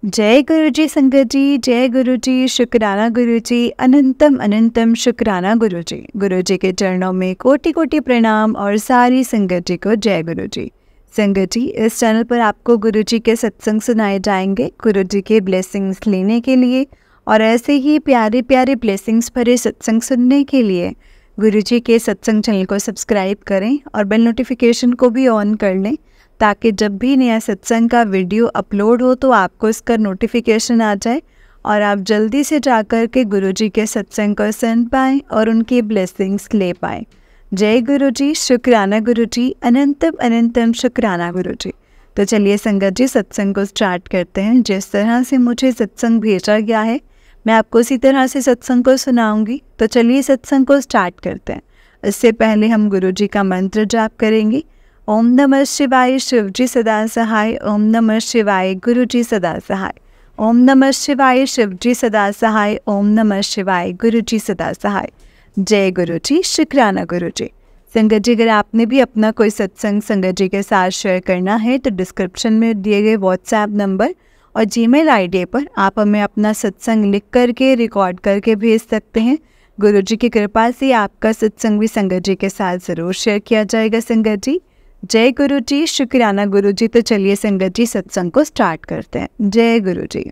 जय गुरु जी संगत जी, जय गुरु जी, शुक्राना गुरु जी, अनंतम अनंतम शुक्राना गुरु जी। गुरु जी के चरणों में कोटि कोटि प्रणाम और सारी संगत जी को जय गुरु जी। संगत जी, इस चैनल पर आपको गुरु जी के सत्संग सुनाए जाएंगे गुरु जी के ब्लेसिंग्स लेने के लिए, और ऐसे ही प्यारे प्यारे ब्लेसिंग्स भरे सत्संग सुनने के लिए गुरु जी के सत्संग चैनल को सब्सक्राइब करें और बेल नोटिफिकेशन को भी ऑन कर लें, ताकि जब भी नया सत्संग का वीडियो अपलोड हो तो आपको इसका नोटिफिकेशन आ जाए और आप जल्दी से जाकर के गुरु जी के सत्संग को सुन पाएँ और उनकी ब्लेसिंग्स ले पाएँ। जय गुरु जी, शुक्राना गुरु जी, अनंतम अनंतम शुक्राना गुरु जी। तो चलिए संगत जी, सत्संग को स्टार्ट करते हैं। जिस तरह से मुझे सत्संग भेजा गया है मैं आपको उसी तरह से सत्संग को सुनाऊंगी। तो चलिए सत्संग को स्टार्ट करते हैं। इससे पहले हम गुरु जी का मंत्र जाप करेंगे। ओम नमः शिवाय, शिव जी सदा सहाय। ओम नमः शिवाय, गुरु जी सदा सहाय। ओम नमः शिवाय, शिव जी सदा सहाय। ओम नमः शिवाय, गुरु जी सदा सहाय। जय गुरु जी, शुक्राना गुरु जी। संगत जी, अगर आपने भी अपना कोई सत्संग संगत जी के साथ शेयर करना है तो डिस्क्रिप्शन में दिए गए व्हाट्सएप नंबर और जीमेल आईडी पर आप हमें अपना सत्संग लिख करके रिकॉर्ड करके भेज सकते हैं। गुरु जी की कृपा से आपका सत्संग भी संगत जी के साथ ज़रूर शेयर किया जाएगा। संगत जी, जय गुरु जी, शुक्राना गुरु जी। तो चलिए संगत जी, सत्संग को स्टार्ट करते हैं। जय गुरु जी।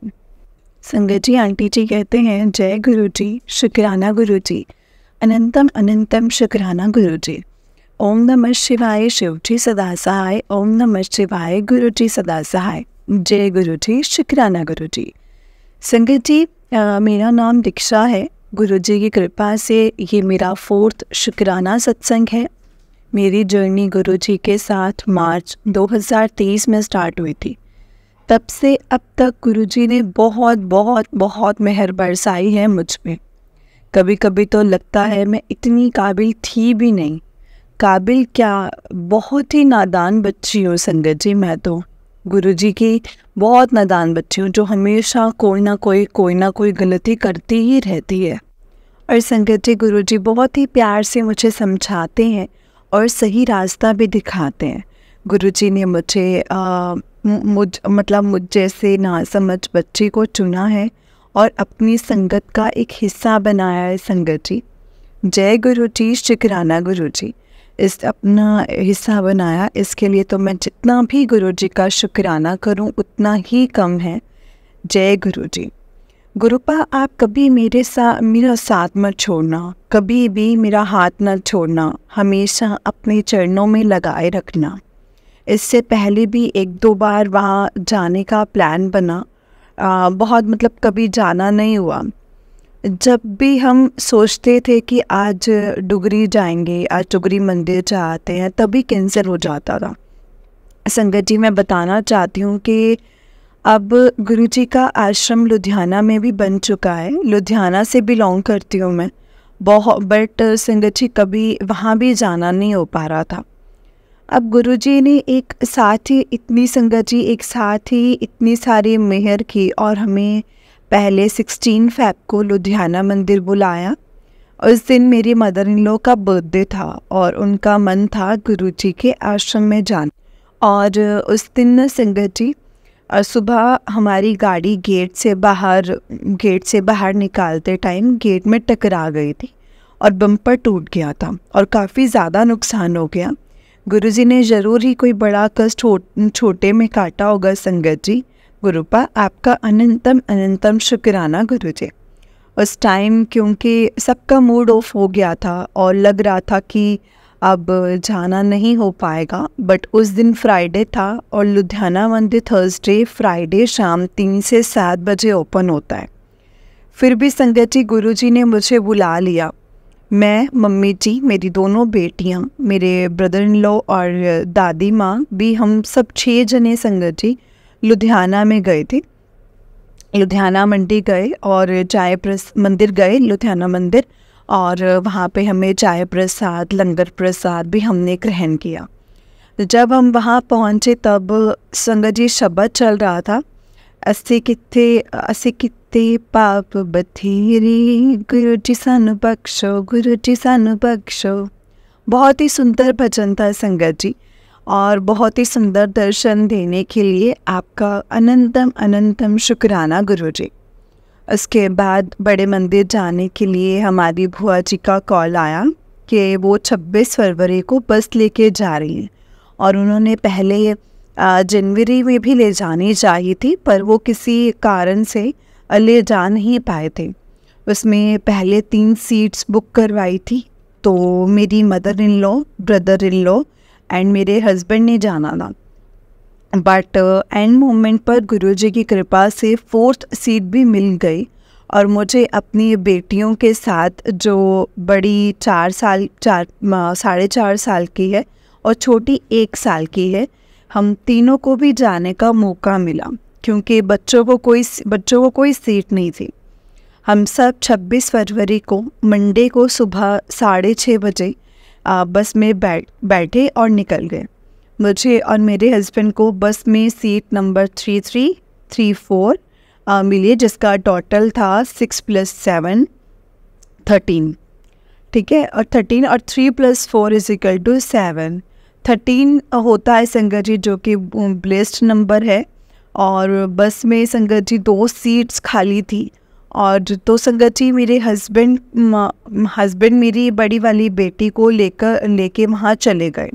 संगत जी, आंटी जी कहते हैं जय गुरु जी, शुक्राना गुरु जी, अनंतम अनंतम शुक्राना गुरु जी। ओम नमः शिवाय, शिव जी सदा सहाय। ओम नमः शिवाय, गुरु जी सदा सहाय। जय गुरु जी, शुक्राना गुरु जी। संगत जी, मेरा नाम दीक्षा है। गुरु जी की कृपा से ये मेरा 4th शुक्राना सत्संग है। मेरी जर्नी गुरु जी के साथ मार्च 2023 में स्टार्ट हुई थी। तब से अब तक गुरु जी ने बहुत बहुत बहुत मेहर बरसाई है मुझ पे। कभी कभी तो लगता है मैं इतनी काबिल थी भी नहीं। काबिल क्या, बहुत ही नादान बच्ची हूँ संगत जी। मैं तो गुरु जी की बहुत नादान बच्ची हूँ, जो हमेशा कोई ना कोई गलती करती ही रहती है। और संगत जी, गुरु जी बहुत ही प्यार से मुझे समझाते हैं और सही रास्ता भी दिखाते हैं। गुरु जी ने मुझे मुझ जैसे नासमझ बच्ची को चुना है और अपनी संगत का एक हिस्सा बनाया है। संगत जी, जय गुरु जी, शुक्राना गुरु जी। इस अपना हिस्सा बनाया, इसके लिए तो मैं जितना भी गुरु जी का शुक्राना करूं उतना ही कम है। जय गुरु जी। गुरुपा, आप कभी मेरा साथ मत छोड़ना, कभी भी मेरा हाथ न छोड़ना, हमेशा अपने चरणों में लगाए रखना। इससे पहले भी 1-2 बार वहाँ जाने का प्लान बना, बहुत कभी जाना नहीं हुआ। जब भी हम सोचते थे कि आज डुगरी जाएंगे, आज डुगरी मंदिर जाते हैं, तभी कैंसिल हो जाता था। संगत जी, मैं बताना चाहती हूँ कि अब गुरु जी का आश्रम लुधियाना में भी बन चुका है। लुधियाना से बिलोंग करती हूँ मैं बट संगत जी, कभी वहाँ भी जाना नहीं हो पा रहा था। अब गुरु जी ने एक साथ ही इतनी सारी मेहर की और हमें पहले 16 फ़रवरी को लुधियाना मंदिर बुलाया। उस दिन मेरी मदर इन लॉ का बर्थडे था और उनका मन था गुरु जी के आश्रम में जाना। और उस दिन संगत जी, सुबह हमारी गाड़ी गेट से बाहर निकालते टाइम गेट में टकरा गई थी और बम्पर टूट गया था और काफ़ी ज़्यादा नुकसान हो गया। गुरुजी ने ज़रूर ही कोई बड़ा कष्ट छोटे में काटा होगा। संगत जी, गुरुपा, आपका अनंतम अनंतम शुक्राना गुरु जी। उस टाइम क्योंकि सबका मूड ऑफ हो गया था और लग रहा था कि अब जाना नहीं हो पाएगा, बट उस दिन फ्राइडे था और लुधियाना मंदिर थर्सडे फ्राइडे शाम 3 से 7 बजे ओपन होता है। फिर भी संगत जी, गुरुजी ने मुझे बुला लिया। मैं, मम्मी जी, मेरी दोनों बेटियां, मेरे ब्रदर इन लॉ और दादी माँ भी, हम सब 6 जने संगत जी लुधियाना में गए थे। लुधियाना मंडी गए और मंदिर गए, लुधियाना मंदिर, और वहाँ पे हमें चाय प्रसाद, लंगर प्रसाद भी हमने ग्रहण किया। जब हम वहाँ पहुँचे तब संगत जी शब्द चल रहा था, असी कित्ते पाप बथेरे, गुरु जी सानू बख्शो, गुरु जी सानू बख्शो। बहुत ही सुंदर भजन था संगत जी। और बहुत ही सुंदर दर्शन देने के लिए आपका अनंतम अनंतम शुक्राना गुरुजी। उसके बाद बड़े मंदिर जाने के लिए हमारी बुआ जी का कॉल आया कि वो 26 फरवरी को बस लेके जा रही हैं और उन्होंने पहले जनवरी में भी ले जानी चाहिए थी, पर वो किसी कारण से ले जा नहीं पाए थे। उसमें पहले 3 सीट्स बुक करवाई थी, तो मेरी mother in law, brother in law and मेरे हस्बैंड ने जाना था। बट एंड मोमेंट पर गुरुजी की कृपा से 4th सीट भी मिल गई और मुझे अपनी बेटियों के साथ, जो बड़ी 4.5 साल की है और छोटी 1 साल की है, हम तीनों को भी जाने का मौका मिला क्योंकि बच्चों को कोई सीट नहीं थी। हम सब 26 फरवरी को मंडे को सुबह 6:30 बजे बस में बैठे और निकल गए। मुझे और मेरे हस्बैंड को बस में सीट नंबर 3334 मिली, जिसका टोटल था 6 + 7 13। ठीक है, और 13 और 3 + 4 = 7। 13 होता है संगत जी, जो कि ब्लेस्ड नंबर है। और बस में संगत जी 2 सीट्स खाली थी और तो संगत जी मेरे हस्बैंड मेरी बड़ी वाली बेटी को लेके वहाँ चले गए।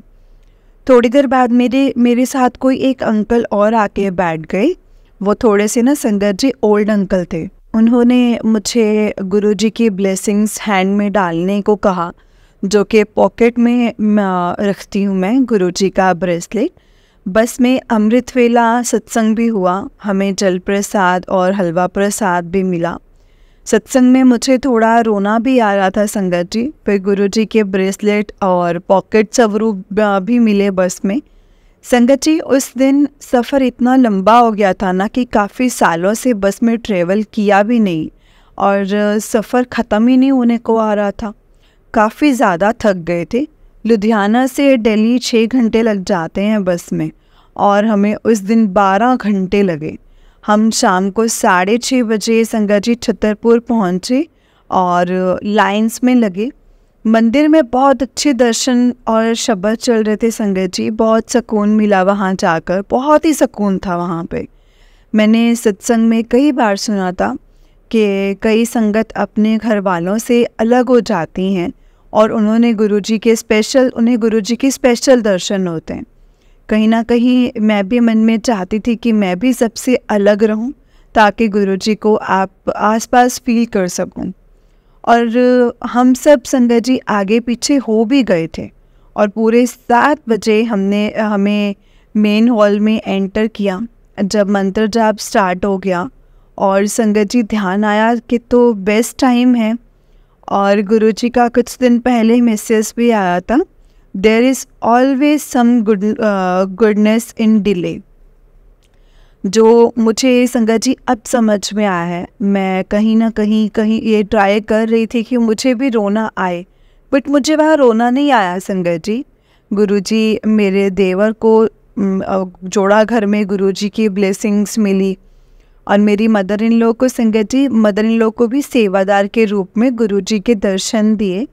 थोड़ी देर बाद मेरे साथ कोई एक अंकल और आके बैठ गए। वो थोड़े से ना संगत जी ओल्ड अंकल थे। उन्होंने मुझे गुरुजी की ब्लेसिंग्स हैंड में डालने को कहा, जो कि पॉकेट में रखती हूँ मैं गुरुजी का ब्रेसलेट। बस में अमृत वेला सत्संग भी हुआ, हमें जल प्रसाद और हलवा प्रसाद भी मिला। सत्संग में मुझे थोड़ा रोना भी आ रहा था संगत जी, फिर गुरुजी के ब्रेसलेट और पॉकेट स्वरूप भी मिले बस में। संगत जी उस दिन सफ़र इतना लंबा हो गया था ना कि काफ़ी सालों से बस में ट्रेवल किया भी नहीं और सफ़र ख़त्म ही नहीं होने को आ रहा था। काफ़ी ज़्यादा थक गए थे। लुधियाना से दिल्ली 6 घंटे लग जाते हैं बस में और हमें उस दिन 12 घंटे लगे। हम शाम को 6:30 बजे संगत जी छतरपुर पहुँचे और लाइंस में लगे। मंदिर में बहुत अच्छे दर्शन और शब्द चल रहे थे संगत जी, बहुत सुकून मिला वहाँ जाकर, बहुत ही सुकून था वहाँ पे। मैंने सत्संग में कई बार सुना था कि कई संगत अपने घर वालों से अलग हो जाती हैं और उन्हें गुरुजी के स्पेशल दर्शन होते हैं। कहीं ना कहीं मैं भी मन में चाहती थी कि मैं भी सबसे अलग रहूं ताकि गुरुजी को आप आसपास फील कर सकूं। और हम सब संगत जी आगे पीछे हो भी गए थे और पूरे 7 बजे हमें मेन हॉल में एंटर किया। जब मंत्र जाप स्टार्ट हो गया और संगत जी ध्यान आया कि तो बेस्ट टाइम है। और गुरुजी का कुछ दिन पहले मैसेज भी आया था, there is always some goodness in delay, जो मुझे संगत जी अब समझ में आया है। मैं कहीं ना कहीं ये ट्राई कर रही थी कि मुझे भी रोना आए, बट मुझे वहाँ रोना नहीं आया संगत जी। गुरुजी मेरे देवर को जोड़ा घर में गुरुजी की ब्लेसिंग्स मिली और मेरी मदर इन लॉ को भी सेवादार के रूप में गुरुजी के दर्शन दिए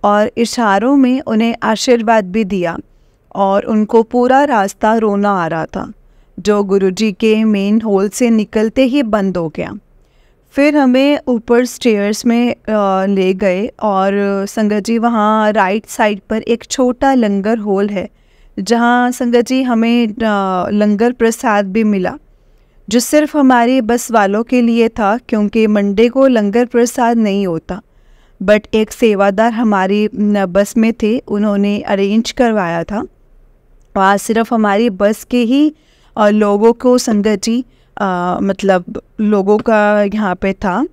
और इशारों में उन्हें आशीर्वाद भी दिया और उनको पूरा रास्ता रोना आ रहा था, जो गुरुजी के मेन हॉल से निकलते ही बंद हो गया। फिर हमें ऊपर स्टेयर्स में ले गए और संगत जी वहाँ राइट साइड पर एक छोटा लंगर हॉल है, जहाँ संगत जी हमें लंगर प्रसाद भी मिला, जो सिर्फ हमारे बस वालों के लिए था क्योंकि मंडे को लंगर प्रसाद नहीं होता। बट एक सेवादार हमारी बस में थे, उन्होंने अरेंज करवाया था। वहाँ सिर्फ हमारी बस के ही लोगों को संगत जी मतलब लोगों का यहाँ पे था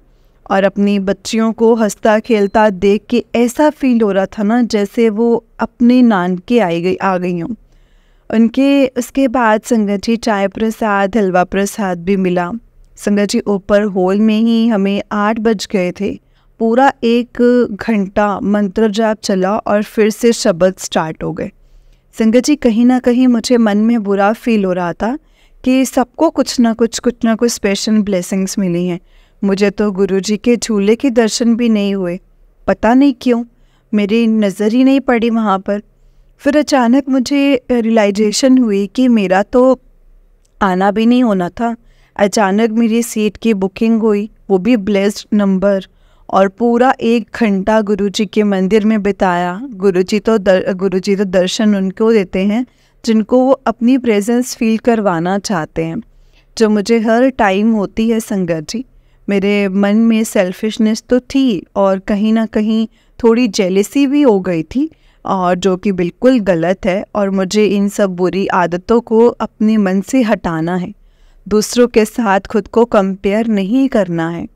और अपनी बच्चियों को हंसता खेलता देख के ऐसा फील हो रहा था ना जैसे वो अपने नानके आ गई हों। उनके उसके बाद संगत जी चाय प्रसाद हलवा प्रसाद भी मिला। संगत जी ऊपर हॉल में ही हमें 8 बज गए थे। पूरा 1 घंटा मंत्र जाप चला और फिर से शब्द स्टार्ट हो गए। संगत जी कहीं ना कहीं मुझे मन में बुरा फील हो रहा था कि सबको कुछ ना कुछ स्पेशल ब्लेसिंग्स मिली हैं। मुझे तो गुरुजी के झूले के दर्शन भी नहीं हुए, पता नहीं क्यों, मेरी नज़र ही नहीं पड़ी वहाँ पर। फिर अचानक मुझे रियलाइजेशन हुई कि मेरा तो आना भी नहीं होना था। अचानक मेरी सीट की बुकिंग हुई, वो भी ब्लेस्ड नंबर, और पूरा 1 घंटा गुरुजी के मंदिर में बिताया। गुरुजी तो दर्शन उनको देते हैं जिनको वो अपनी प्रेजेंस फील करवाना चाहते हैं, जो मुझे हर टाइम होती है संगत जी। मेरे मन में सेल्फिशनेस तो थी और कहीं ना कहीं थोड़ी जेलेसी भी हो गई थी, और जो कि बिल्कुल गलत है, और मुझे इन सब बुरी आदतों को अपने मन से हटाना है। दूसरों के साथ खुद को कंपेयर नहीं करना है।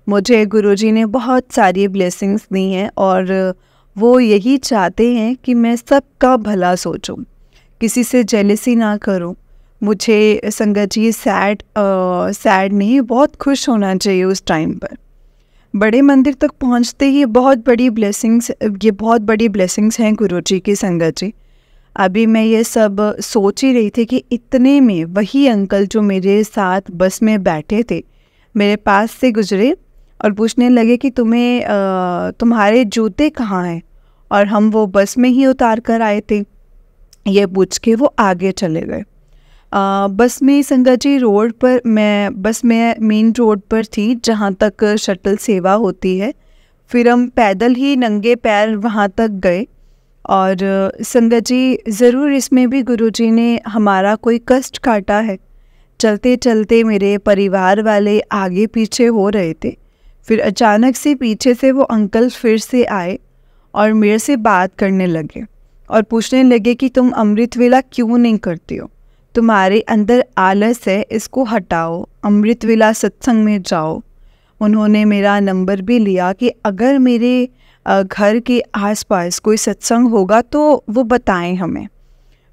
मुझे गुरुजी ने बहुत सारी ब्लेसिंग्स दी हैं और वो यही चाहते हैं कि मैं सबका भला सोचूं, किसी से जेलेसी ना करूं। मुझे संगत जी सैड नहीं, बहुत खुश होना चाहिए उस टाइम पर। बड़े मंदिर तक पहुंचते ही बहुत बड़ी ब्लेसिंग्स हैं गुरुजी की संगत जी। अभी मैं ये सब सोच ही रही थी कि इतने में वही अंकल जो मेरे साथ बस में बैठे थे मेरे पास से गुजरे और पूछने लगे कि तुम्हारे जूते कहाँ हैं, और हम वो बस में ही उतार कर आए थे। ये पूछ के वो आगे चले गए। बस में संगत जी बस में मेन रोड पर थी जहाँ तक शटल सेवा होती है। फिर हम पैदल ही नंगे पैर वहाँ तक गए। और संगत जी, ज़रूर इसमें भी गुरुजी ने हमारा कोई कष्ट काटा है। चलते चलते मेरे परिवार वाले आगे पीछे हो रहे थे। फिर अचानक से पीछे से वो अंकल फिर से आए और मेरे से बात करने लगे और पूछने लगे कि तुम अमृत वेला क्यों नहीं करती हो, तुम्हारे अंदर आलस है, इसको हटाओ, अमृत वेला सत्संग में जाओ। उन्होंने मेरा नंबर भी लिया कि अगर मेरे घर के आसपास कोई सत्संग होगा तो वो बताएं हमें।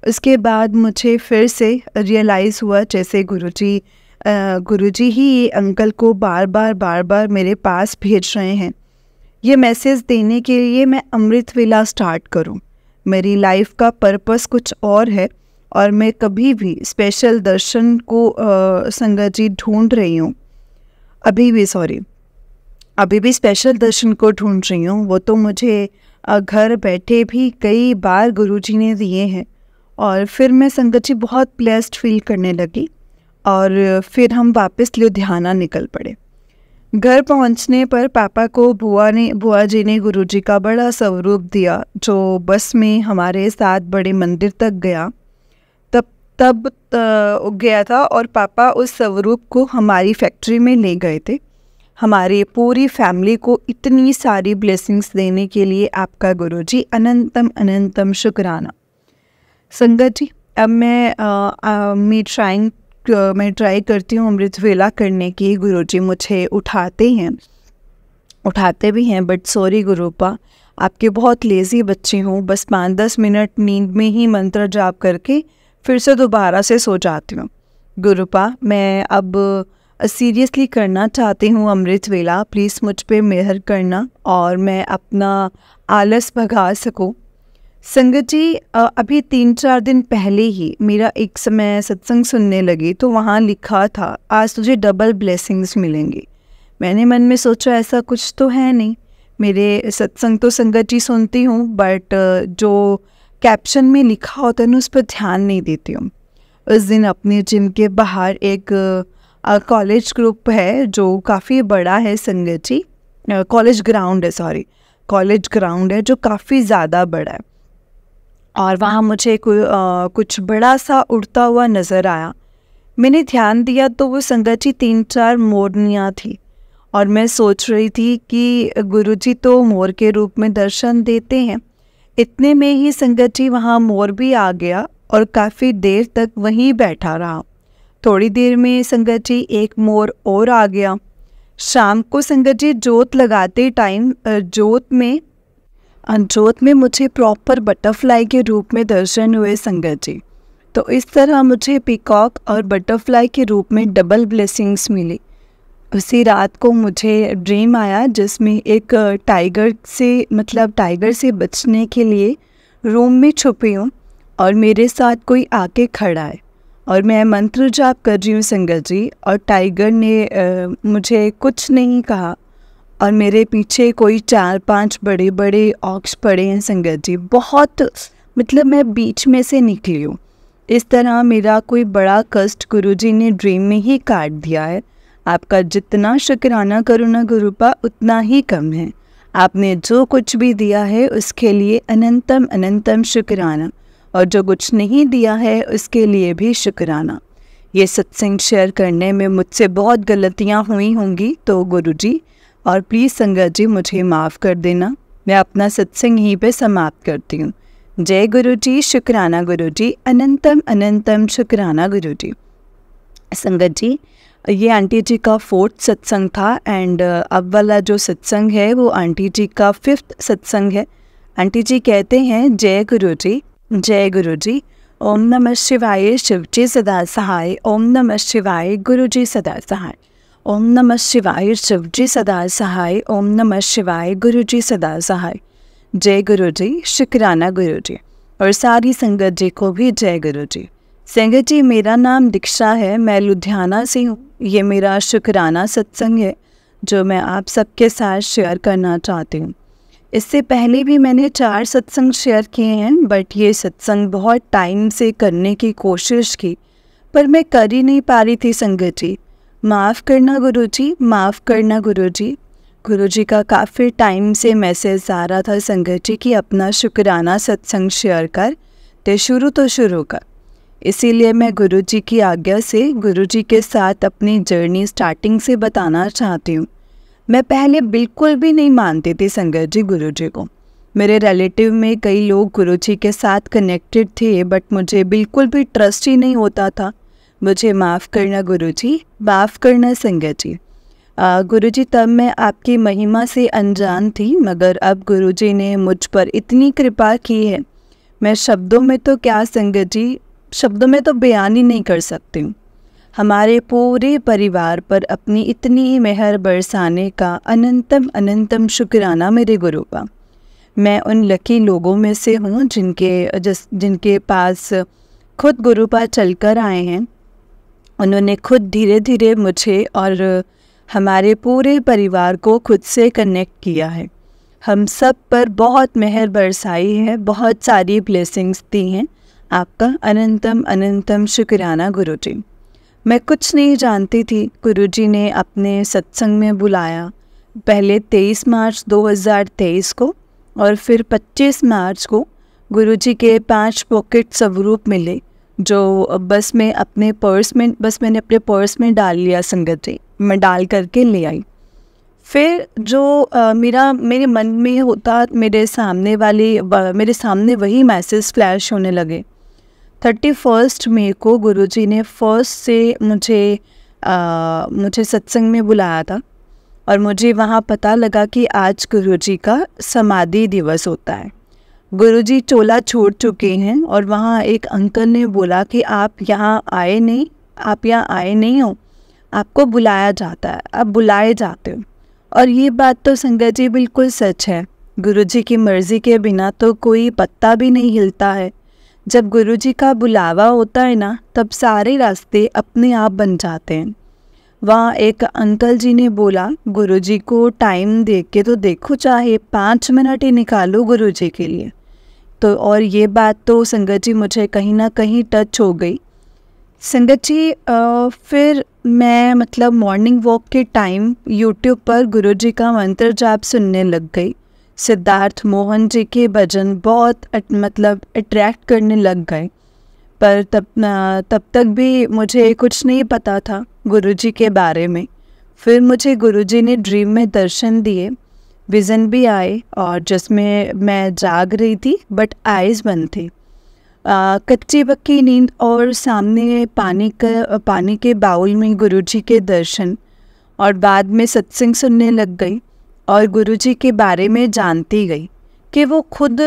उसके बाद मुझे फिर से रियलाइज़ हुआ जैसे गुरुजी ही ये अंकल को बार बार मेरे पास भेज रहे हैं, ये मैसेज देने के लिए मैं अमृत वेला स्टार्ट करूं। मेरी लाइफ का पर्पस कुछ और है और मैं कभी भी स्पेशल दर्शन को संगत जी ढूंढ रही हूँ। अभी भी स्पेशल दर्शन को ढूंढ रही हूँ। वो तो मुझे घर बैठे भी कई बार गुरुजी ने दिए हैं। और फिर मैं संगत जी बहुत ब्लेस्ड फील करने लगी और फिर हम वापस लुधियाना निकल पड़े। घर पहुंचने पर पापा को बुआ जी ने गुरुजी का बड़ा स्वरूप दिया, जो बस में हमारे साथ बड़े मंदिर तक गया। तब गया था और पापा उस स्वरूप को हमारी फैक्ट्री में ले गए थे। हमारी पूरी फैमिली को इतनी सारी ब्लेसिंग्स देने के लिए आपका गुरुजी अनंतम अनंतम शुक्राना। संगत जी, अब मैं ट्राई करती हूँ अमृत वेला करने की। गुरुजी मुझे उठाते भी हैं, बट सॉरी गुरुपा, आपके बहुत लेज़ी बच्ची हूँ। बस 5-10 मिनट नींद में ही मंत्र जाप करके फिर से दोबारा से सो जाती हूँ। गुरुपा, मैं अब सीरियसली करना चाहती हूँ अमृत वेला, प्लीज़ मुझ पे मेहर करना और मैं अपना आलस भगा सकूँ। संगत जी, अभी 3-4 दिन पहले ही मेरा एक समय सत्संग सुनने लगी तो वहाँ लिखा था आज तुझे डबल ब्लेसिंग्स मिलेंगी। मैंने मन में सोचा ऐसा कुछ तो है नहीं, मेरे सत्संग तो संगत जी सुनती हूँ, बट जो कैप्शन में लिखा होता है ना उस पर ध्यान नहीं देती हूँ। उस दिन अपने जिम के बाहर एक कॉलेज ग्रुप है जो काफ़ी बड़ा है संगत जी, कॉलेज ग्राउंड है जो काफ़ी ज़्यादा बड़ा है। और वहाँ मुझे कुछ बड़ा सा उड़ता हुआ नज़र आया। मैंने ध्यान दिया तो वो संगत जी 3-4 मोरनियाँ थी और मैं सोच रही थी कि गुरुजी तो मोर के रूप में दर्शन देते हैं। इतने में ही संगत जी वहाँ मोर भी आ गया और काफ़ी देर तक वहीं बैठा रहा। थोड़ी देर में संगत जी एक मोर और आ गया। शाम को संगत जी जोत लगाते टाइम जोत में मुझे प्रॉपर बटरफ्लाई के रूप में दर्शन हुए संगत जी। तो इस तरह मुझे पीकॉक और बटरफ्लाई के रूप में डबल ब्लेसिंग्स मिली। उसी रात को मुझे ड्रीम आया जिसमें एक टाइगर से बचने के लिए रूम में छुपी हूँ और मेरे साथ कोई आके खड़ा है और मैं मंत्र जाप कर रही हूँ संगत जी, और टाइगर ने मुझे कुछ नहीं कहा और मेरे पीछे कोई 4-5 बड़े बड़े ऑक्स पड़े हैं संगत जी। बहुत मतलब मैं बीच में से निकली हूँ। इस तरह मेरा कोई बड़ा कष्ट गुरुजी ने ड्रीम में ही काट दिया है। आपका जितना शुक्राना करूँ ना गुरुपा उतना ही कम है। आपने जो कुछ भी दिया है उसके लिए अनंतम अनंतम शुक्राना, और जो कुछ नहीं दिया है उसके लिए भी शुक्राना। ये सत्संग शेयर करने में मुझसे बहुत गलतियाँ हुई होंगी तो गुरुजी और प्लीज़ संगत जी मुझे माफ़ कर देना। मैं अपना सत्संग यहीं पे समाप्त करती हूँ। जय गुरुजी, शुक्राना गुरुजी, अनंतम अनंतम शुक्राना गुरुजी। संगत जी, ये आंटी जी का 4th सत्संग था एंड अब वाला जो सत्संग है वो आंटी जी का 5th सत्संग है। आंटी जी कहते हैं, जय गुरुजी, जय गुरुजी, ओम नमः शिवाय, शिवजी सदा सहाय, ओम नमः शिवाय, गुरुजी सदा सहाय, ओम नमः शिवाय, शिवजी सदा सहाय, ओम नमः शिवाय, गुरुजी सदा सहाय। जय गुरुजी, शुक्राना गुरुजी, और सारी संगत जी को भी जय गुरुजी। संगत जी, मेरा नाम दीक्षा है, मैं लुधियाना से हूँ। ये मेरा शुक्राना सत्संग है जो मैं आप सबके साथ शेयर करना चाहती हूँ। इससे पहले भी मैंने 4 सत्संग शेयर किए हैं, बट ये सत्संग बहुत टाइम से करने की कोशिश की पर मैं कर ही नहीं पा रही थी। संगत जी माफ़ करना गुरुजी, माफ़ करना गुरुजी। गुरुजी का काफ़ी टाइम से मैसेज आ रहा था संगत जी कि अपना शुक्राना सत्संग शेयर कर, तो शुरू कर। इसीलिए मैं गुरुजी की आज्ञा से गुरुजी के साथ अपनी जर्नी स्टार्टिंग से बताना चाहती हूँ। मैं पहले बिल्कुल भी नहीं मानती थी संगत जी गुरुजी को। मेरे रिलेटिव में कई लोग गुरुजी के साथ कनेक्टेड थे बट मुझे बिल्कुल भी ट्रस्ट ही नहीं होता था। मुझे माफ़ करना गुरुजी, माफ़ करना संगत जी। गुरुजी, तब मैं आपकी महिमा से अनजान थी, मगर अब गुरुजी ने मुझ पर इतनी कृपा की है, मैं शब्दों में तो क्या संगत जी, शब्दों में तो बयान ही नहीं कर सकती हूँ। हमारे पूरे परिवार पर अपनी इतनी मेहर बरसाने का अनंतम अनंतम शुक्राना मेरे गुरुपा। मैं उन लकी लोगों में से हूँ जिनके पास खुद गुरुपा चलकर आए हैं। उन्होंने खुद धीरे धीरे मुझे और हमारे पूरे परिवार को खुद से कनेक्ट किया है। हम सब पर बहुत मेहर बरसाई है, बहुत सारी ब्लेसिंग्स दी हैं। आपका अनंतम अनंतम शुक्राना गुरुजी। मैं कुछ नहीं जानती थी, गुरुजी ने अपने सत्संग में बुलाया, पहले 23 मार्च 2023 को और फिर 25 मार्च को। गुरुजी के 5 पॉकेट स्वरूप मिले जो बस मैंने अपने पर्स में डाल लिया संगत जी, मैं डाल करके ले आई। फिर जो मेरे मन में होता, मेरे सामने वही मैसेज फ्लैश होने लगे। 31 मई को गुरुजी ने फर्स्ट से मुझे सत्संग में बुलाया था और मुझे वहाँ पता लगा कि आज गुरुजी का समाधि दिवस होता है। गुरुजी चोला छोड़ चुके हैं और वहाँ एक अंकल ने बोला कि आप यहाँ आए नहीं हो, आपको बुलाया जाता है, आप बुलाए जाते हो। और ये बात तो संगत जी बिल्कुल सच है। गुरुजी की मर्ज़ी के बिना तो कोई पत्ता भी नहीं हिलता है। जब गुरुजी का बुलावा होता है ना, तब सारे रास्ते अपने आप बन जाते हैं। वहाँ एक अंकल जी ने बोला, गुरुजी को टाइम दे के तो देखो, चाहे 5 मिनट ही निकालो गुरुजी के लिए। तो और ये बात तो संगत जी मुझे कहीं ना कहीं टच हो गई। संगत जी फिर मैं मॉर्निंग वॉक के टाइम यूट्यूब पर गुरुजी का मंत्र जाप सुनने लग गई। सिद्धार्थ मोहन जी के भजन बहुत अट्रैक्ट करने लग गए, पर तब तक भी मुझे कुछ नहीं पता था गुरुजी के बारे में। फिर मुझे गुरुजी ने ड्रीम में दर्शन दिए, विज़न भी आए और जिसमें मैं जाग रही थी बट आइज़ बंद थी। कच्ची पक्की नींद और सामने पानी के बाउल में गुरुजी के दर्शन, और बाद में सत्संग सुनने लग गई और गुरुजी के बारे में जानती गई कि वो खुद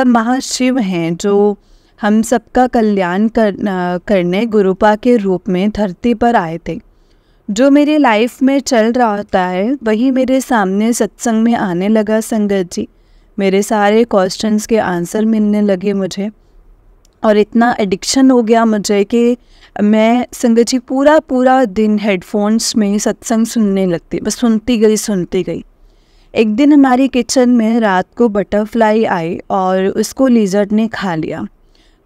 महाशिव हैं जो हम सबका कल्याण करने गुरुपा के रूप में धरती पर आए थे। जो मेरे लाइफ में चल रहा होता है वही मेरे सामने सत्संग में आने लगा संगत जी। मेरे सारे क्वेश्चंस के आंसर मिलने लगे मुझे, और इतना एडिक्शन हो गया मुझे कि मैं संगत जी पूरा दिन हेडफोन्स में सत्संग सुनने लगती, बस सुनती गई। एक दिन हमारी किचन में रात को बटरफ्लाई आई और उसको लिजर्ड ने खा लिया,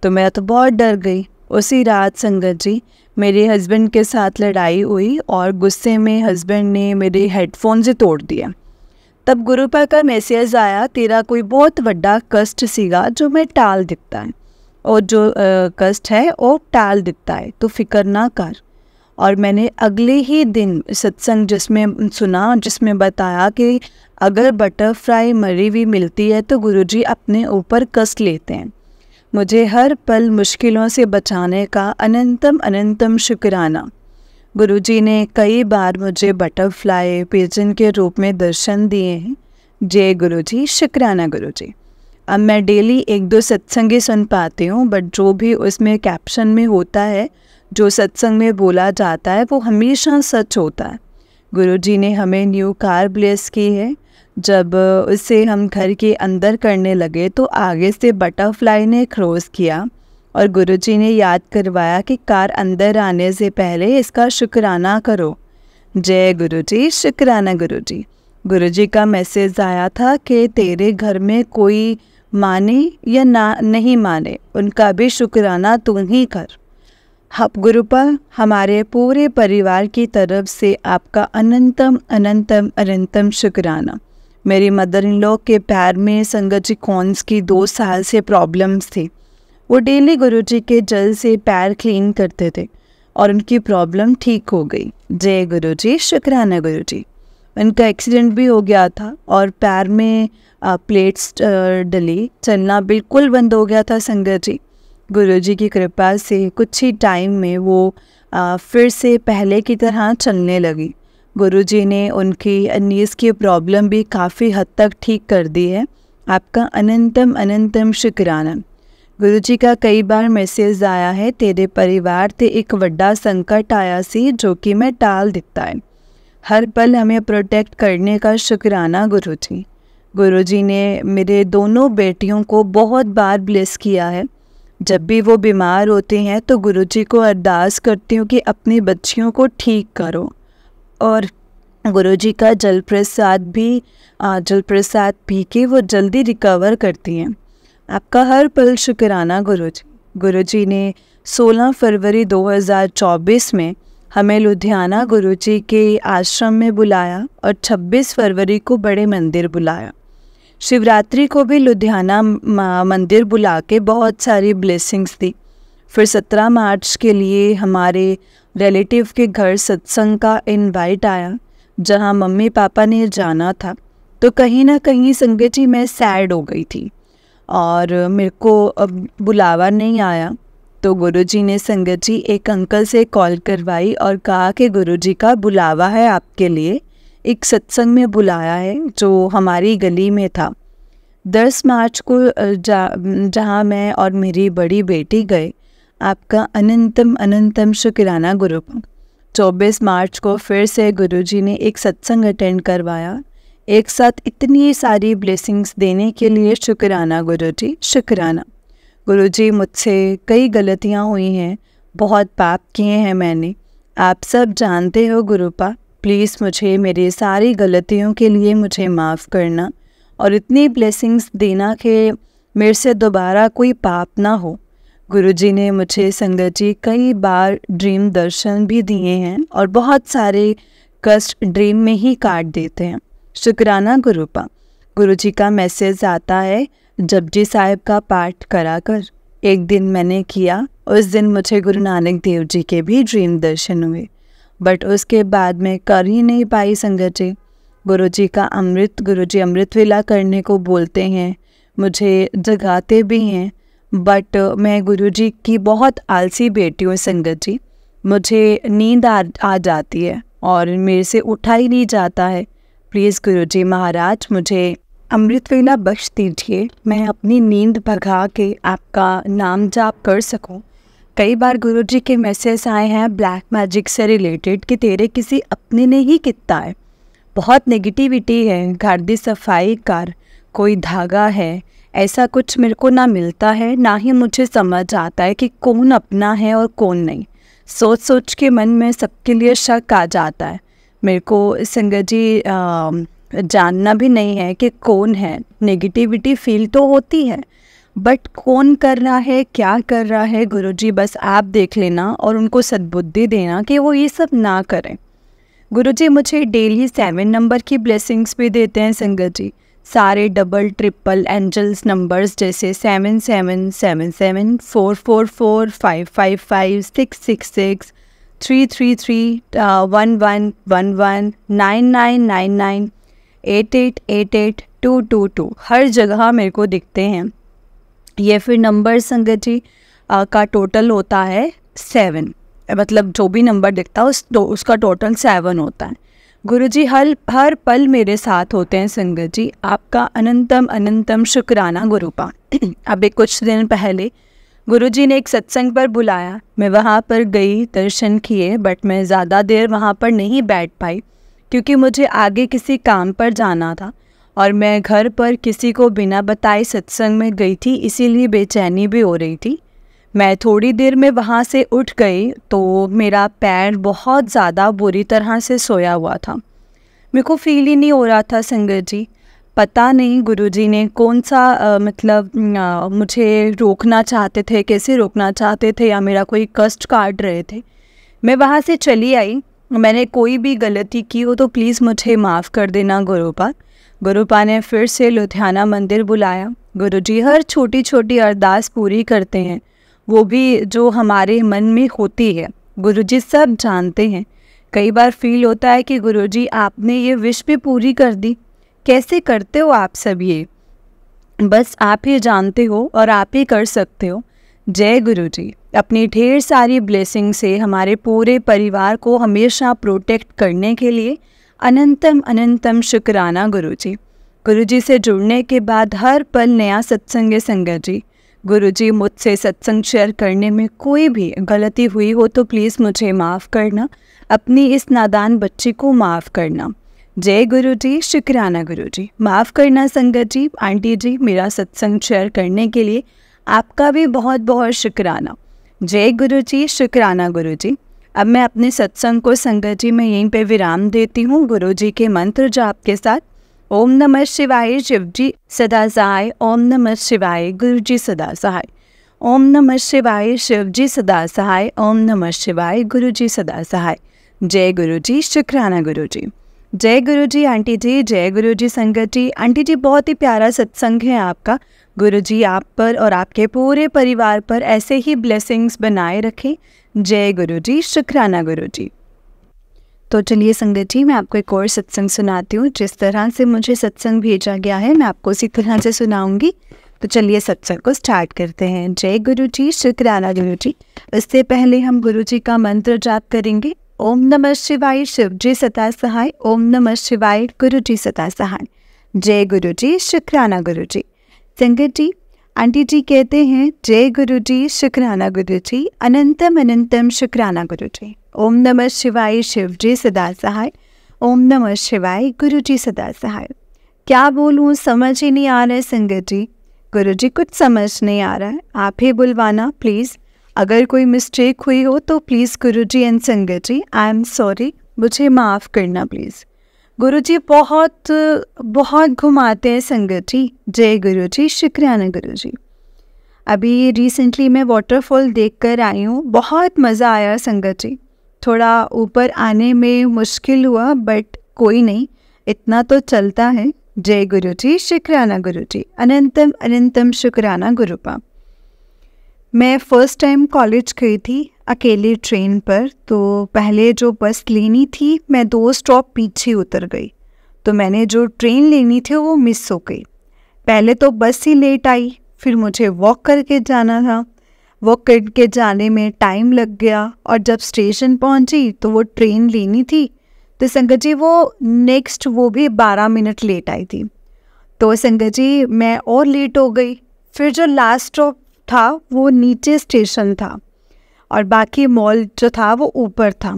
तो मैं तो बहुत डर गई। उसी रात संगत जी मेरे हस्बैंड के साथ लड़ाई हुई और गुस्से में हस्बैंड ने मेरे हेडफोन से तोड़ दिया। तब गुरुपा का मैसेज आया, तेरा कोई बहुत बड़ा कष्ट सीगा जो मैं टाल दिता है, और जो कष्ट है वो टाल दिता है, तो फिक्र ना कर। और मैंने अगले ही दिन सत्संग जिसमें सुना, जिसमें बताया कि अगर बटरफ्लाई मरी हुई मिलती है तो गुरुजी अपने ऊपर कष्ट लेते हैं। मुझे हर पल मुश्किलों से बचाने का अनंतम अनंतम शुक्राना। गुरुजी ने कई बार मुझे बटरफ्लाई पिजन के रूप में दर्शन दिए हैं। जय गुरुजी, शुक्राना गुरुजी। अब मैं डेली 1-2 सत्संग ही सुन पाती हूँ, बट जो भी उसमें कैप्शन में होता है, जो सत्संग में बोला जाता है, वो हमेशा सच होता है। गुरुजी ने हमें न्यू कार ब्लेस की है। जब उसे हम घर के अंदर करने लगे तो आगे से बटरफ्लाई ने क्रॉस किया और गुरुजी ने याद करवाया कि कार अंदर आने से पहले इसका शुक्राना करो। जय गुरुजी, शुक्राना गुरुजी। गुरुजी का मैसेज आया था कि तेरे घर में कोई माने या ना नहीं माने, उनका भी शुक्राना तू ही कर। गुरुपा, हमारे पूरे परिवार की तरफ से आपका अनंतम अनंतम अनंतम शुक्राना। मेरी मदर इन लॉ के पैर में संगत जी कॉन्स की 2 साल से प्रॉब्लम्स थी। वो डेली गुरुजी के जल से पैर क्लीन करते थे और उनकी प्रॉब्लम ठीक हो गई। जय गुरुजी, शुक्राना गुरुजी। उनका एक्सीडेंट भी हो गया था और पैर में प्लेट्स डली, चलना बिल्कुल बंद हो गया था संगत जी। गुरुजी की कृपा से कुछ ही टाइम में वो फिर से पहले की तरह चलने लगी। गुरुजी ने उनकी नीज़ की प्रॉब्लम भी काफ़ी हद तक ठीक कर दी है। आपका अनंतम अनंतम शुक्राना। गुरुजी का कई बार मैसेज आया है, तेरे परिवार ते एक बड़ा संकट आया सी जो कि मैं टाल दिता है। हर पल हमें प्रोटेक्ट करने का शुक्राना गुरुजी। गुरुजी ने मेरे दोनों बेटियों को बहुत बार ब्लेस किया है। जब भी वो बीमार होते हैं तो गुरुजी को अरदास करती हूँ कि अपनी बच्चियों को ठीक करो, और गुरुजी का जल प्रसाद पी के वो जल्दी रिकवर करती हैं। आपका हर पल शुक्राना गुरुजी। गुरुजी ने 16 फरवरी 2024 में हमें लुधियाना गुरुजी के आश्रम में बुलाया और 26 फरवरी को बड़े मंदिर बुलाया। शिवरात्रि को भी लुधियाना मंदिर बुला के बहुत सारी ब्लेसिंग्स दी। फिर 17 मार्च के लिए हमारे रिलेटिव के घर सत्संग का इनवाइट आया, जहां मम्मी पापा ने जाना था। तो कहीं ना कहीं संगत जी मैं सैड हो गई थी और मेरे को अब बुलावा नहीं आया। तो गुरुजी ने संगत जी एक अंकल से कॉल करवाई और कहा कि गुरुजी का बुलावा है आपके लिए, एक सत्संग में बुलाया है जो हमारी गली में था। 10 मार्च को जहाँ मैं और मेरी बड़ी बेटी गए। आपका अनंतम अनंतम शुक्राना गुरुपा। 24 मार्च को फिर से गुरुजी ने एक सत्संग अटेंड करवाया। एक साथ इतनी सारी ब्लेसिंग्स देने के लिए शुक्राना गुरुजी, शुक्राना। गुरुजी, मुझसे कई गलतियाँ हुई हैं, बहुत पाप किए हैं मैंने, आप सब जानते हो गुरुपा। प्लीज़ मुझे मेरी सारी गलतियों के लिए मुझे माफ़ करना और इतनी ब्लेसिंग्स देना कि मेरे से दोबारा कोई पाप ना हो। गुरुजी ने मुझे संगत जी कई बार ड्रीम दर्शन भी दिए हैं और बहुत सारे कष्ट ड्रीम में ही काट देते हैं। शुक्राना गुरुपा। गुरुजी का मैसेज आता है, जपजी साहिब का पाठ करा कर। एक दिन मैंने किया, उस दिन मुझे गुरु नानक देव जी के भी ड्रीम दर्शन हुए, बट उसके बाद मैं कर ही नहीं पाई संगत जी। गुरुजी का अमृत, गुरुजी अमृत वेला करने को बोलते हैं, मुझे जगाते भी हैं, बट मैं गुरुजी की बहुत आलसी बेटी हूँ संगत जी। मुझे नींद आ जाती है और मेरे से उठा ही नहीं जाता है। प्लीज़ गुरुजी महाराज मुझे अमृत वेला बख्श दीजिए, मैं अपनी नींद भगा के आपका नाम जाप कर सकूं। कई बार गुरुजी के मैसेज आए हैं ब्लैक मैजिक से रिलेटेड कि तेरे किसी अपने ने ही कितना है, बहुत नेगेटिविटी है, घर दी सफाई कर, कोई धागा है, ऐसा कुछ मेरे को ना मिलता है, ना ही मुझे समझ आता है कि कौन अपना है और कौन नहीं। सोच सोच के मन में सबके लिए शक आ जाता है। मेरे को संगत जी जानना भी नहीं है कि कौन है। नेगेटिविटी फील तो होती है, बट कौन कर रहा है, क्या कर रहा है, गुरुजी बस आप देख लेना और उनको सद्बुद्धि देना कि वो ये सब ना करें। गुरुजी मुझे डेली 7 नंबर की ब्लेसिंग्स भी देते हैं संगत जी, सारे डबल ट्रिपल एंजल्स नंबर्स जैसे 7777, 444, 555, 666, 333, 1111, 9999, 8888, 222 हर जगह मेरे को दिखते हैं। ये फिर नंबर संगत जी का टोटल होता है 7, मतलब जो भी नंबर दिखता है उसका टोटल 7 होता है। गुरुजी हर पल मेरे साथ होते हैं संगत जी, आपका अनंतम अनंतम शुक्राना गुरुपा। अभी कुछ दिन पहले गुरुजी ने एक सत्संग पर बुलाया, मैं वहाँ पर गई, दर्शन किए, बट मैं ज़्यादा देर वहाँ पर नहीं बैठ पाई क्योंकि मुझे आगे किसी काम पर जाना था और मैं घर पर किसी को बिना बताए सत्संग में गई थी, इसीलिए बेचैनी भी हो रही थी। मैं थोड़ी देर में वहाँ से उठ गई तो मेरा पैर बहुत ज़्यादा बुरी तरह से सोया हुआ था। मेरे को फील ही नहीं हो रहा था संगत जी, पता नहीं गुरुजी ने कौन सा मुझे रोकना चाहते थे, कैसे रोकना चाहते थे, या मेरा कोई कष्ट काट रहे थे। मैं वहाँ से चली आई। मैंने कोई भी गलती की हो तो प्लीज़ मुझे माफ़ कर देना गुरुपा। गुरुपा ने फिर से लुधियाना मंदिर बुलाया। गुरुजी हर छोटी छोटी अरदास पूरी करते हैं, वो भी जो हमारे मन में होती है, गुरुजी सब जानते हैं। कई बार फील होता है कि गुरुजी आपने ये विश भी पूरी कर दी, कैसे करते हो आप सब ये, बस आप ही जानते हो और आप ही कर सकते हो। जय गुरुजी। अपनी ढेर सारी ब्लेसिंग से हमारे पूरे परिवार को हमेशा प्रोटेक्ट करने के लिए अनंतम अनंतम शुक्राना गुरुजी। गुरुजी से जुड़ने के बाद हर पल नया सत्संग है संगत जी। गुरुजी मुझसे सत्संग शेयर करने में कोई भी गलती हुई हो तो प्लीज़ मुझे माफ़ करना, अपनी इस नादान बच्ची को माफ़ करना। जय गुरुजी, शुक्राना गुरुजी। माफ़ करना संगत जी। आंटी जी, मेरा सत्संग शेयर करने के लिए आपका भी बहुत बहुत शुक्राना। जय गुरुजी, शुक्राना गुरुजी। अब मैं अपने सत्संग को संगत जी मैं यहीं पे विराम देती हूँ गुरुजी के मंत्र जाप के साथ। ओम नमः शिवाय, शिवजी सदा सहाय। ओम नमः शिवाय, गुरुजी सदा सहाय। ओम नमः शिवाय, शिवजी सदा सहाय। ओम नमः शिवाय, गुरुजी सदा सहाय। जय गुरुजी, शुक्राना गुरुजी। जय गुरुजी आंटी जी, जय गुरुजी संगत जी। आंटी जी, बहुत ही प्यारा सत्संग है आपका। गुरुजी आप पर और आपके पूरे परिवार पर ऐसे ही ब्लेसिंग्स बनाए रखें। जय गुरुजी, शुक्राना गुरुजी। तो चलिए संगत जी, मैं आपको एक और सत्संग सुनाती हूँ। जिस तरह से मुझे सत्संग भेजा गया है मैं आपको उसी तरह से सुनाऊंगी। तो चलिए सत्संग को स्टार्ट करते हैं। जय गुरुजी, शुक्राना गुरुजी। इससे पहले हम गुरुजी का मंत्र जाप करेंगे। ओम नमः शिवाय, शिवजी सदा सहाय। ओम नमः शिवाय, गुरुजी सदा सहाय। जय गुरुजी, शुक्राना गुरुजी। संगत जी, आंटी जी कहते हैं जय गुरुजी, शुक्राना गुरुजी, अनंतम अनंतम शुक्राना गुरुजी। ओम नमः शिवाय, शिवजी सदा सहाय। ओम नमः शिवाय, गुरुजी सदा सहाय। क्या बोलूँ, समझ ही नहीं आ रहा है संगत जी। गुरुजी कुछ समझ नहीं आ रहा है, आप ही बुलवाना प्लीज़। अगर कोई मिस्टेक हुई हो तो प्लीज़ गुरुजी एंड संगत जी, आई एम सॉरी, मुझे माफ़ करना प्लीज़। गुरुजी बहुत बहुत घुमाते हैं संगत जी। जय गुरुजी, शुक्राना गुरुजी। अभी रिसेंटली मैं वाटरफॉल देखकर आई हूँ, बहुत मज़ा आया संगत जी। थोड़ा ऊपर आने में मुश्किल हुआ बट कोई नहीं, इतना तो चलता है। जय गुरुजी, शुक्राना गुरुजी, अनंतम अनंतम शुक्राना गुरुपा। मैं फ़र्स्ट टाइम कॉलेज गई थी अकेले ट्रेन पर। तो पहले जो बस लेनी थी मैं 2 स्टॉप पीछे उतर गई, तो मैंने जो ट्रेन लेनी थी वो मिस हो गई। पहले तो बस ही लेट आई, फिर मुझे वॉक करके जाना था। वॉक करके जाने में टाइम लग गया और जब स्टेशन पहुंची तो वो ट्रेन लेनी थी तो संगत जी वो भी 12 मिनट लेट आई थी। तो संगत जी मैं और लेट हो गई। फिर जो लास्ट स्टॉप था वो नीचे स्टेशन था और बाकी मॉल जो था वो ऊपर था।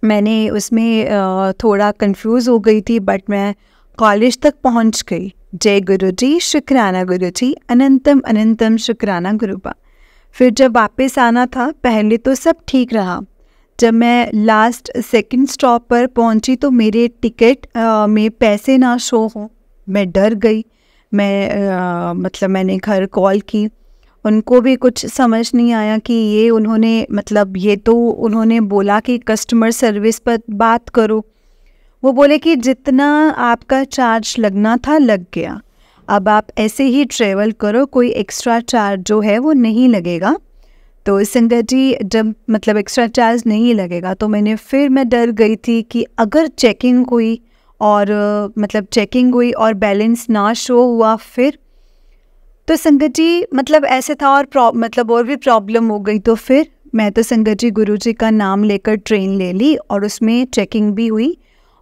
मैंने उसमें थोड़ा कंफ्यूज हो गई थी बट मैं कॉलेज तक पहुंच गई। जय गुरुजी, शुक्राना गुरुजी, अनंतम अनंतम शुक्राना गुरुपा। फिर जब वापस आना था पहले तो सब ठीक रहा, जब मैं लास्ट सेकंड स्टॉप पर पहुंची तो मेरे टिकट में पैसे ना शो हो, मैं डर गई। मतलब मैंने घर कॉल की, उनको भी कुछ समझ नहीं आया कि ये उन्होंने मतलब ये तो उन्होंने बोला कि कस्टमर सर्विस पर बात करो। वो बोले कि जितना आपका चार्ज लगना था लग गया, अब आप ऐसे ही ट्रेवल करो, कोई एक्स्ट्रा चार्ज जो है वो नहीं लगेगा। तो संगत जी जब मतलब एक्स्ट्रा चार्ज नहीं लगेगा तो मैं डर गई थी कि अगर चेकिंग हुई और बैलेंस ना शो हुआ फिर तो संगत जी मतलब ऐसे था और भी प्रॉब्लम हो गई। तो फिर मैं तो संगत जी गुरुजी का नाम लेकर ट्रेन ले ली और उसमें चेकिंग भी हुई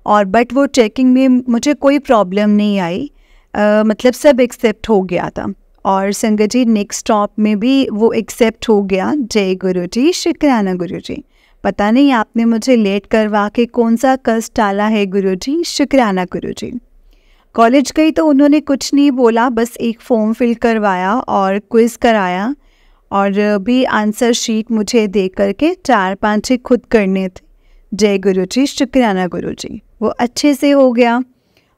और बट वो चेकिंग में मुझे कोई प्रॉब्लम नहीं आई, मतलब सब एक्सेप्ट हो गया था। और संगत जी नेक्स्ट स्टॉप में भी वो एक्सेप्ट हो गया। जय गुरुजी, शुक्राना गुरुजी। पता नहीं आपने मुझे लेट करवा के कौन सा कष्ट डाला है गुरुजी, शुक्राना गुरुजी। कॉलेज गई तो उन्होंने कुछ नहीं बोला, बस एक फॉर्म फिल करवाया और क्विज़ कराया और भी आंसर शीट मुझे दे करके 4-5 खुद करने थे। जय गुरुजी, शुक्राना गुरुजी। वो अच्छे से हो गया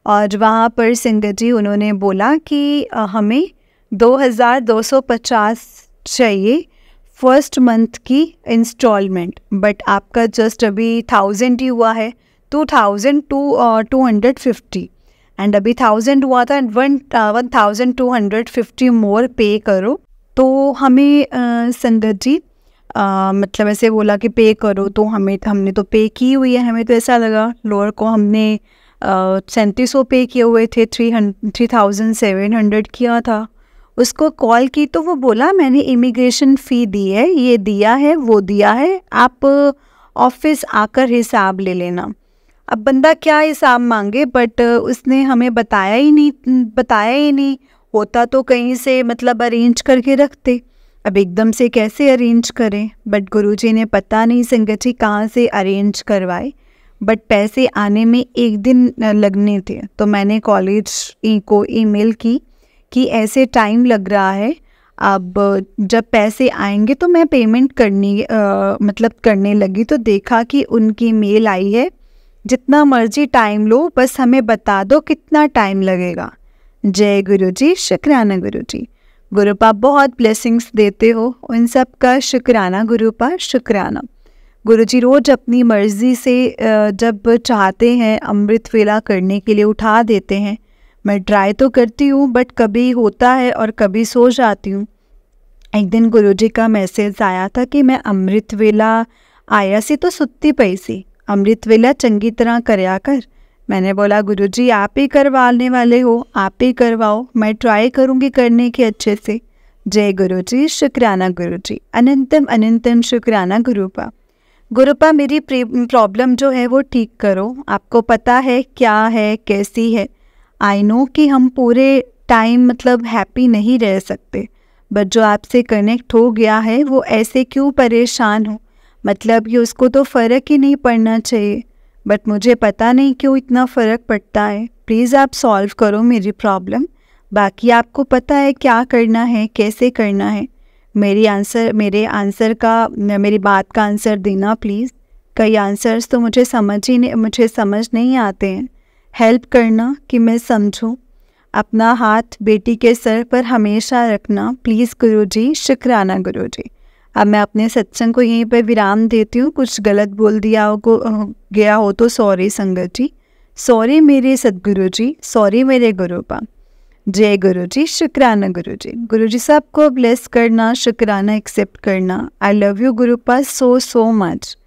और वहाँ पर संगत जी उन्होंने बोला कि हमें 2250 चाहिए फर्स्ट मंथ की इंस्टॉलमेंट, बट आपका जस्ट अभी 1000 ही हुआ है, 2250 एंड अभी 1000 हुआ था एंड 1250 मोर पे करो। तो हमें संगत जी मतलब ऐसे बोला कि पे करो, तो हमने तो पे की हुई है। हमें तो ऐसा लगा लोअर को हमने 3700 पे किए हुए थे, 3700 किया था। उसको कॉल की तो वो बोला मैंने इमिग्रेशन फ़ी दी है, ये दिया है वो दिया है, आप ऑफिस आकर हिसाब ले लेना। अब बंदा क्या हिसाब मांगे, बट उसने हमें बताया ही नहीं। होता तो कहीं से मतलब अरेंज करके रखते, अब एकदम से कैसे अरेंज करें। बट गुरुजी ने पता नहीं संगत जी कहाँ से अरेंज करवाए, बट पैसे आने में 1 दिन लगने थे। तो मैंने कॉलेज को ईमेल की कि ऐसे टाइम लग रहा है, अब जब पैसे आएंगे तो मैं पेमेंट करने लगी तो देखा कि उनकी मेल आई है, जितना मर्जी टाइम लो बस हमें बता दो कितना टाइम लगेगा। जय गुरुजी, शुक्राना गुरुजी। गुरुपा बहुत ब्लेसिंग्स देते हो, उन सब का शुक्राना गुरुपा, शुक्राना। गुरुजी रोज़ अपनी मर्ज़ी से जब चाहते हैं अमृत वेला करने के लिए उठा देते हैं। मैं ट्राई तो करती हूँ बट कभी होता है और कभी सो जाती हूँ। एक दिन गुरुजी का मैसेज आया था कि मैं अमृत वेला आया सी तो सुत्ती पई सी, अमृत वेला चंगी तरह करया कर। मैंने बोला गुरुजी आप ही करवाने वाले हो, आप ही करवाओ, मैं ट्राई करूँगी करने के अच्छे से। जय गुरुजी, शुक्राना गुरुजी, अनंतम अनंतम शुक्राना गुरुपा। गुरुपा मेरी प्रॉब्लम जो है वो ठीक करो, आपको पता है क्या है कैसी है। आई नो कि हम पूरे टाइम मतलब हैप्पी नहीं रह सकते, बट जो आपसे कनेक्ट हो गया है वो ऐसे क्यों परेशान हो, मतलब ये उसको तो फ़र्क ही नहीं पड़ना चाहिए, बट मुझे पता नहीं क्यों इतना फ़र्क पड़ता है। प्लीज़ आप सॉल्व करो मेरी प्रॉब्लम, बाकी आपको पता है क्या करना है कैसे करना है। मेरी बात का आंसर देना प्लीज़। कई आंसर्स तो मुझे समझ नहीं आते हैं। हेल्प करना कि मैं समझूं। अपना हाथ बेटी के सर पर हमेशा रखना प्लीज़ गुरुजी, शुक्राना गुरुजी। अब मैं अपने सत्संग को यहीं पर विराम देती हूँ। कुछ गलत बोल गया हो तो सॉरी संगत जी, सॉरी मेरे सदगुरु जी, सॉरी मेरे गुरुपा। जय गुरुजी, शुक्राना गुरुजी। गुरुजी सबको ब्लेस करना, शुक्राना एक्सेप्ट करना। आई love you गुरुपा so much.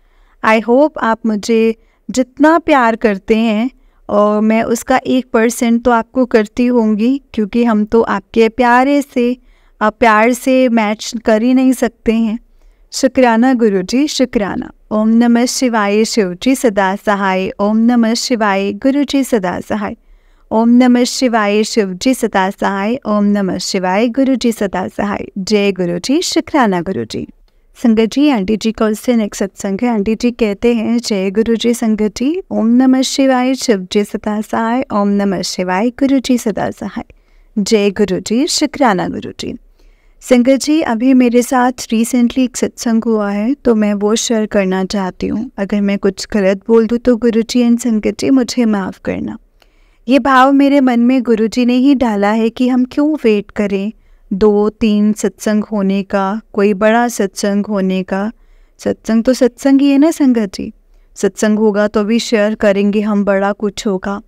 I hope आप मुझे जितना प्यार करते हैं और मैं उसका 1% तो आपको करती होंगी, क्योंकि हम तो आपके प्यार से मैच कर ही नहीं सकते हैं। शुक्राना गुरुजी, शुक्राना। ओम नमः शिवाय, शिवजी सदा सहाय। ओम नमः शिवाय, गुरुजी सदा सहाय। ओम नमः शिवाय, शिवजी सदा सहाय। ओम नमः शिवाय, गुरुजी सदा सहाय। जय गुरुजी, शुक्राना गुरुजी। संगत जी, आंटी जी का उससे नेक्स्ट सत्संग है। आंटी जी कहते हैं जय गुरुजी संगत जी। ओम नमः शिवाय, शिवजी सदा सहाय। ओम नमः शिवाय, गुरुजी सदा सहाय। जय गुरुजी, शुक्राना गुरुजी। संगत जी, अभी मेरे साथ रिसेंटली एक सत्संग हुआ है, तो मैं वो शेयर करना चाहती हूँ। अगर मैं कुछ गलत बोल दूँ तो गुरुजी एंड संगत जी मुझे माफ़ करना। ये भाव मेरे मन में गुरुजी ने ही डाला है कि हम क्यों वेट करें 2-3 सत्संग होने का, कोई बड़ा सत्संग होने का। सत्संग तो सत्संग ही है ना संगत जी। सत्संग होगा तो भी शेयर करेंगे हम, बड़ा कुछ होगा।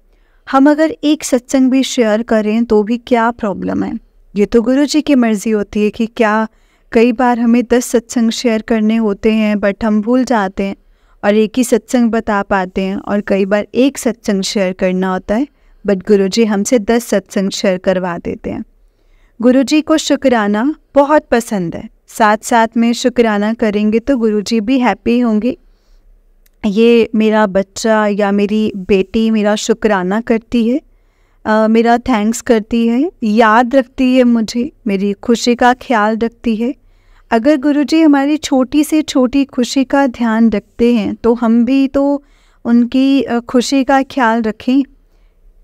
हम अगर एक सत्संग भी शेयर करें तो भी क्या प्रॉब्लम है। ये तो गुरुजी की मर्ज़ी होती है कि क्या, कई बार हमें 10 सत्संग शेयर करने होते हैं बट हम भूल जाते हैं और एक ही सत्संग बता पाते हैं, और कई बार एक सत्संग शेयर करना होता है बट गुरुजी हमसे 10 सत्संग शेयर करवा देते हैं। गुरुजी को शुक्राना बहुत पसंद है, साथ साथ में शुक्राना करेंगे तो गुरुजी भी हैप्पी होंगे। ये मेरा बच्चा या मेरी बेटी मेरा शुक्राना करती है, मेरा थैंक्स करती है, याद रखती है मुझे, मेरी खुशी का ख्याल रखती है। अगर गुरुजी हमारी छोटी से छोटी खुशी का ध्यान रखते हैं तो हम भी तो उनकी खुशी का ख्याल रखें।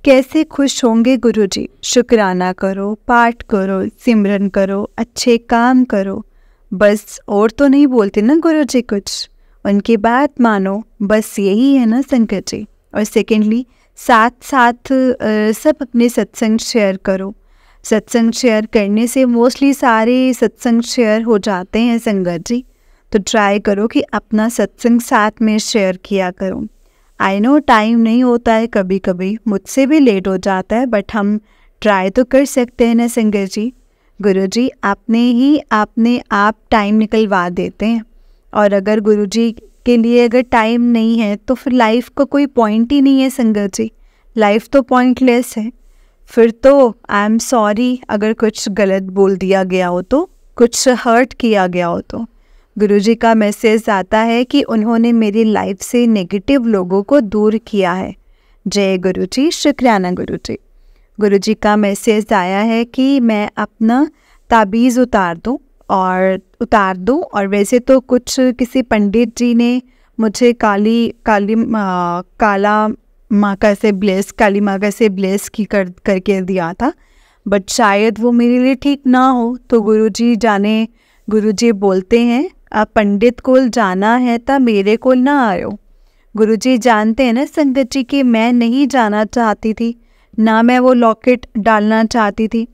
कैसे खुश होंगे गुरुजी। शुक्राना करो, पाठ करो, सिमरन करो, अच्छे काम करो, बस और तो नहीं बोलते ना गुरुजी कुछ। उनकी बात मानो, बस यही है ना संगत जी। और सेकेंडली, साथ साथ सब अपने सत्संग शेयर करो। सत्संग शेयर करने से मोस्टली सारे सत्संग शेयर हो जाते हैं संगत जी। तो ट्राई करो कि अपना सत्संग साथ में शेयर किया करो। आई नो टाइम नहीं होता है, कभी कभी मुझसे भी लेट हो जाता है, बट हम ट्राई तो कर सकते हैं ना संगत जी। गुरुजी आपने आप टाइम निकलवा देते हैं, और अगर गुरुजी के लिए अगर टाइम नहीं है तो फिर लाइफ का कोई पॉइंट ही नहीं है संगत जी। लाइफ तो पॉइंटलेस है। फिर तो आई एम सॉरी अगर कुछ गलत बोल दिया गया हो, तो कुछ हर्ट किया गया हो तो। गुरुजी का मैसेज आता है कि उन्होंने मेरी लाइफ से नेगेटिव लोगों को दूर किया है। जय गुरुजी, शुक्राना गुरुजी। गुरुजी का मैसेज आया है कि मैं अपना ताबीज़ उतार दूँ, और वैसे तो कुछ किसी पंडित जी ने मुझे काली माँ का से ब्लेस करके दिया था, बट शायद वो मेरे लिए ठीक ना हो। तो गुरुजी जाने, गुरुजी बोलते हैं पंडित कोल जाना है तो मेरे कोल ना आयो। गुरुजी जानते हैं ना संगत जी कि मैं नहीं जाना चाहती थी, ना मैं वो लॉकेट डालना चाहती थी,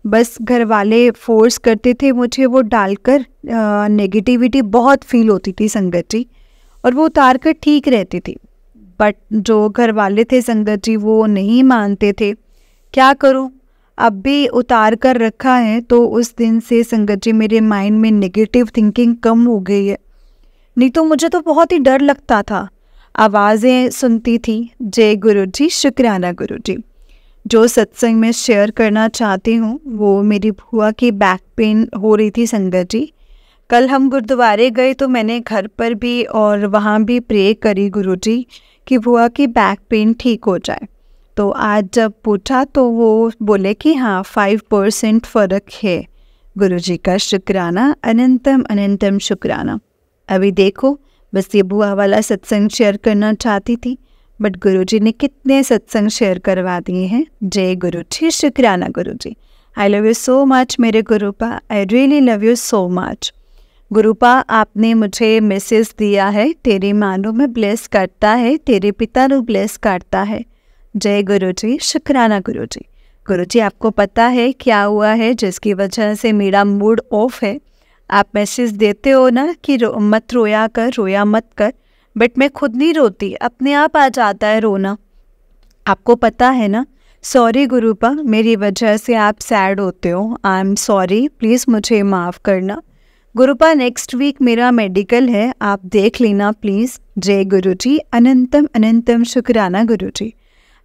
बस घर वाले फोर्स करते थे मुझे वो डालकर। नेगेटिविटी बहुत फील होती थी संगत जी, और वो उतार कर ठीक रहती थी, बट जो घर वाले थे संगत जी वो नहीं मानते थे। क्या करूं, अब भी उतार कर रखा है, तो उस दिन से संगत जी मेरे माइंड में नेगेटिव थिंकिंग कम हो गई है। नहीं तो मुझे तो बहुत ही डर लगता था, आवाज़ें सुनती थी। जय गुरुजी, शुक्राना गुरुजी। जो सत्संग में शेयर करना चाहती हूँ वो मेरी बुआ की बैक पेन हो रही थी संगत जी। कल हम गुरुद्वारे गए तो मैंने घर पर भी और वहाँ भी प्रे करी गुरुजी कि बुआ की बैक पेन ठीक हो जाए। तो आज जब पूछा तो वो बोले कि हाँ 5% फ़र्क है। गुरुजी का शुक्राना, अनंतम अनंतम शुक्राना। अभी देखो, बस ये बुआ वाला सत्संग शेयर करना चाहती थी, बट गुरुजी ने कितने सत्संग शेयर करवा दिए हैं। जय गुरुजी, शुक्राना Guruji. I love you so much मेरे गुरुपा, I really love you so much. गुरुपा, आपने मुझे मैसेज दिया है, तेरी मानो में ब्लेस करता है, तेरे पिता नु ब्लेस करता है। जय गुरुजी, शुक्राना गुरुजी। गुरुजी, आपको पता है क्या हुआ है जिसकी वजह से मेरा मूड ऑफ है। आप मैसेज देते हो ना कि मत रोया मत कर, बट मैं खुद नहीं रोती, अपने आप आ जाता है रोना। आपको पता है ना। सॉरी गुरुपा, मेरी वजह से आप सैड होते हो। आई एम सॉरी, प्लीज़ मुझे माफ़ करना। गुरुपा, नेक्स्ट वीक मेरा मेडिकल है, आप देख लेना प्लीज़। जय गुरुजी, अनंतम अनंतम शुक्राना गुरुजी।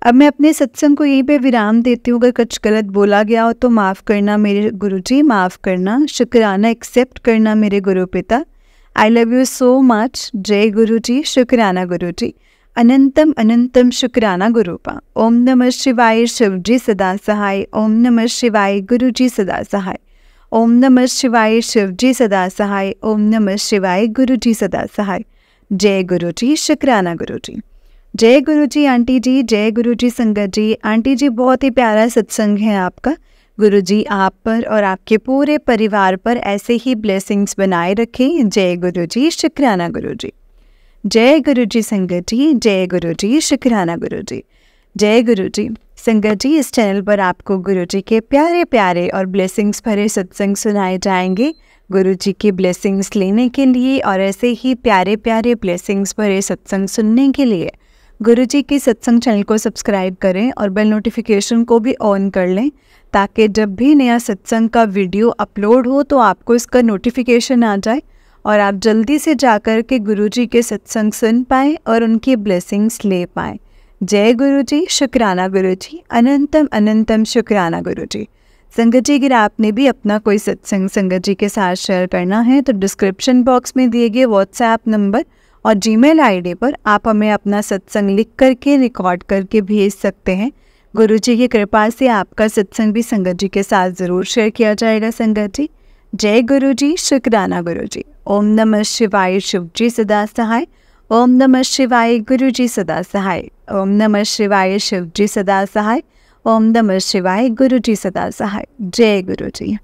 अब मैं अपने सत्संग को यहीं पे विराम देती हूँ। अगर कुछ गलत बोला गया हो तो माफ़ करना मेरे गुरुजी, माफ़ करना। शुक्राना एक्सेप्ट करना मेरे गुरु पिता। आई लव यू सो मच। जय गुरुजी, शुक्राना गुरुजी। अनंतम अनंतम शुक्राना गुरुपा। ओम नमः शिवाय, शिवजी सदा सहाय। ओम नमः शिवाय, गुरुजी सदा सहाय। ओम नमः शिवाय, शिवजी सदा सहाय। ओम नमः शिवाय, गुरुजी सदा सहाय। जय गुरुजी, शुक्राना गुरुजी। जय गुरुजी आंटी जी, जय गुरुजी संगत जी। आंटी जी, बहुत ही प्यारा सत्संग है आपका। गुरु जी आप पर और आपके पूरे परिवार पर ऐसे ही ब्लेसिंग्स बनाए रखें। जय गुरु जी, शुक्राना गुरु जी। जय गुरु जी संगत जी, जय गुरु जी, शुक्राना गुरु जी। जय गुरु जी संगत जी, इस चैनल पर आपको गुरु जी के प्यारे प्यारे और ब्लेसिंग्स भरे सत्संग सुनाए जाएंगे। गुरु जी की ब्लेसिंग्स लेने के लिए और ऐसे ही प्यारे प्यारे ब्लेसिंग्स भरे सत्संग सुनने के लिए गुरु जी के सत्संग चैनल को सब्सक्राइब करें और बेल नोटिफिकेशन को भी ऑन कर लें, ताकि जब भी नया सत्संग का वीडियो अपलोड हो तो आपको इसका नोटिफिकेशन आ जाए और आप जल्दी से जाकर के गुरु जी के सत्संग सुन पाएँ और उनकी ब्लेसिंग्स ले पाएँ। जय गुरु जी, शुक्राना गुरु जी, अनंतम अनंतम शुक्राना गुरु जी। संगत जी, अगर आपने भी अपना कोई सत्संग संगत जी के साथ शेयर करना है तो डिस्क्रिप्शन बॉक्स में दिए गए व्हाट्सएप नंबर और जीमेल आईडी पर आप हमें अपना सत्संग लिख करके रिकॉर्ड करके भेज सकते हैं। गुरु जी की कृपा से आपका सत्संग भी संगत जी के साथ ज़रूर शेयर किया जाएगा। संगत जी, जय गुरु जी, शुक्राना गुरु जी। ओम नमः शिवाय, शिव जी सदा सहाय। ओम नमः शिवाय, गुरु जी सदा सहाय। ओम नमः शिवाय, शिव जी सदा सहाय। ओम नमः शिवाय, गुरु जी सदा सहाय। जय गुरु जी।